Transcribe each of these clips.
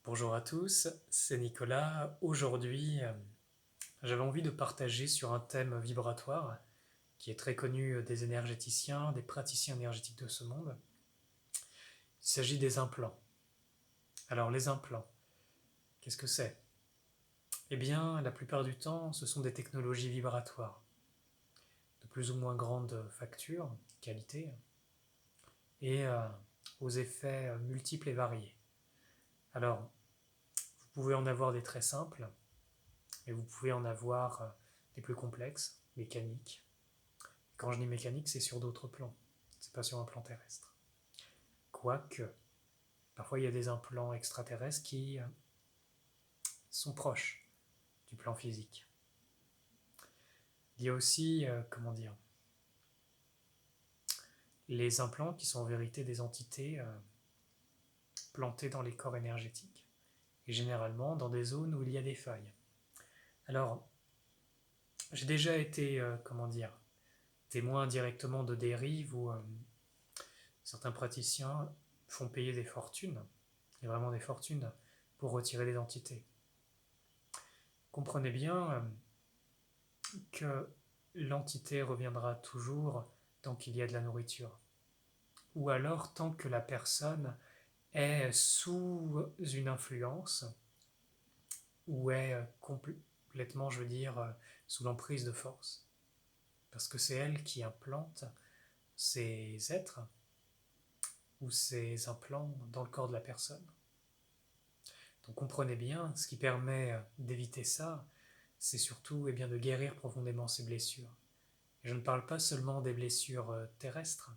Bonjour à tous, c'est Nicolas. Aujourd'hui, j'avais envie de partager sur un thème vibratoire qui est très connu des énergéticiens, des praticiens énergétiques de ce monde. Il s'agit des implants. Alors les implants, qu'est-ce que c'est? Eh bien, la plupart du temps, ce sont des technologies vibratoires, de plus ou moins grande facture, qualité, et aux effets multiples et variés. Alors, vous pouvez en avoir des très simples, et vous pouvez en avoir des plus complexes, mécaniques. Quand je dis mécanique, c'est sur d'autres plans, c'est pas sur un plan terrestre. Quoique, parfois il y a des implants extraterrestres qui sont proches du plan physique. Il y a aussi, comment dire, les implants qui sont en vérité des entités plantées dans les corps énergétiques, et généralement dans des zones où il y a des failles. Alors, j'ai déjà été, comment dire, témoin directement de dérives où certains praticiens font payer des fortunes, et vraiment des fortunes, pour retirer des entités. Comprenez bien que l'entité reviendra toujours tant qu'il y a de la nourriture, ou alors tant que la personne est sous une influence, ou est complètement, je veux dire, sous l'emprise de force. Parce que c'est elle qui implante ces êtres ou ces implants dans le corps de la personne. Donc comprenez bien, ce qui permet d'éviter ça, c'est surtout bien, de guérir profondément ces blessures. Et je ne parle pas seulement des blessures terrestres,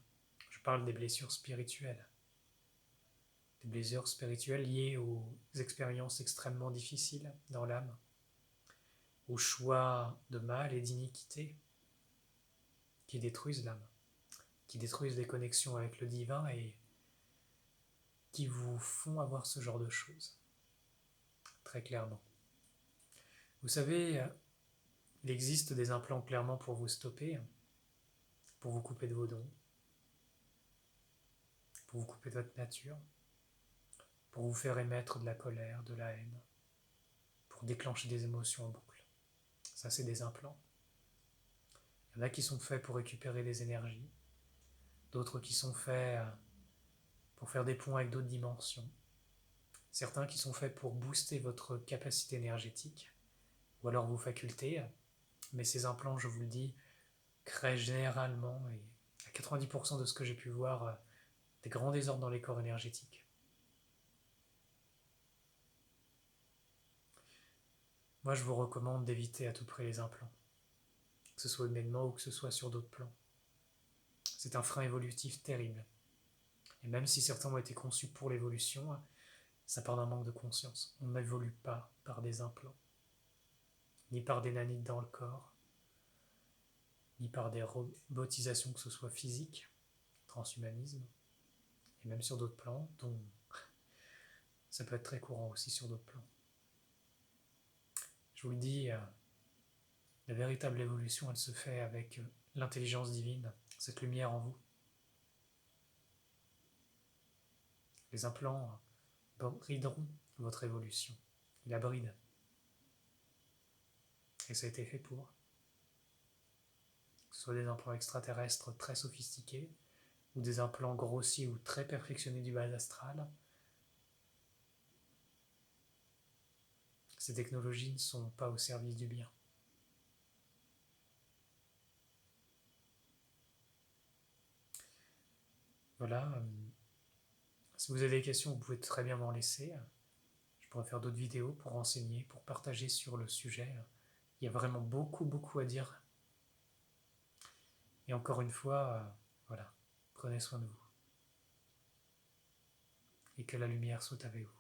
je parle des blessures spirituelles. Des blessures spirituelles liées aux expériences extrêmement difficiles dans l'âme, aux choix de mal et d'iniquité qui détruisent l'âme, qui détruisent les connexions avec le divin et qui vous font avoir ce genre de choses, très clairement. Vous savez, il existe des implants clairement pour vous stopper, pour vous couper de vos dons, pour vous couper de votre nature, pour vous faire émettre de la colère, de la haine, pour déclencher des émotions en boucle. Ça, c'est des implants. Il y en a qui sont faits pour récupérer des énergies, d'autres qui sont faits pour faire des ponts avec d'autres dimensions, certains qui sont faits pour booster votre capacité énergétique, ou alors vos facultés, mais ces implants, je vous le dis, créent généralement, et à 90% de ce que j'ai pu voir, des grands désordres dans les corps énergétiques. Moi, je vous recommande d'éviter à tout prix les implants, que ce soit humainement ou que ce soit sur d'autres plans. C'est un frein évolutif terrible. Et même si certains ont été conçus pour l'évolution, ça part d'un manque de conscience. On n'évolue pas par des implants, ni par des nanites dans le corps, ni par des robotisations, que ce soit physique, transhumanisme, et même sur d'autres plans, dont ça peut être très courant aussi sur d'autres plans. Je vous le dis, la véritable évolution, elle se fait avec l'intelligence divine, cette lumière en vous. Les implants brideront votre évolution. Ils la brident. Et ça a été fait pour. Que ce soit des implants extraterrestres très sophistiqués, ou des implants grossiers ou très perfectionnés du bas astral, ces technologies ne sont pas au service du bien. Voilà. Si vous avez des questions, vous pouvez très bien m'en laisser. Je pourrais faire d'autres vidéos pour renseigner, pour partager sur le sujet. Il y a vraiment beaucoup à dire. Et encore une fois, voilà, prenez soin de vous. Et que la lumière soit avec vous.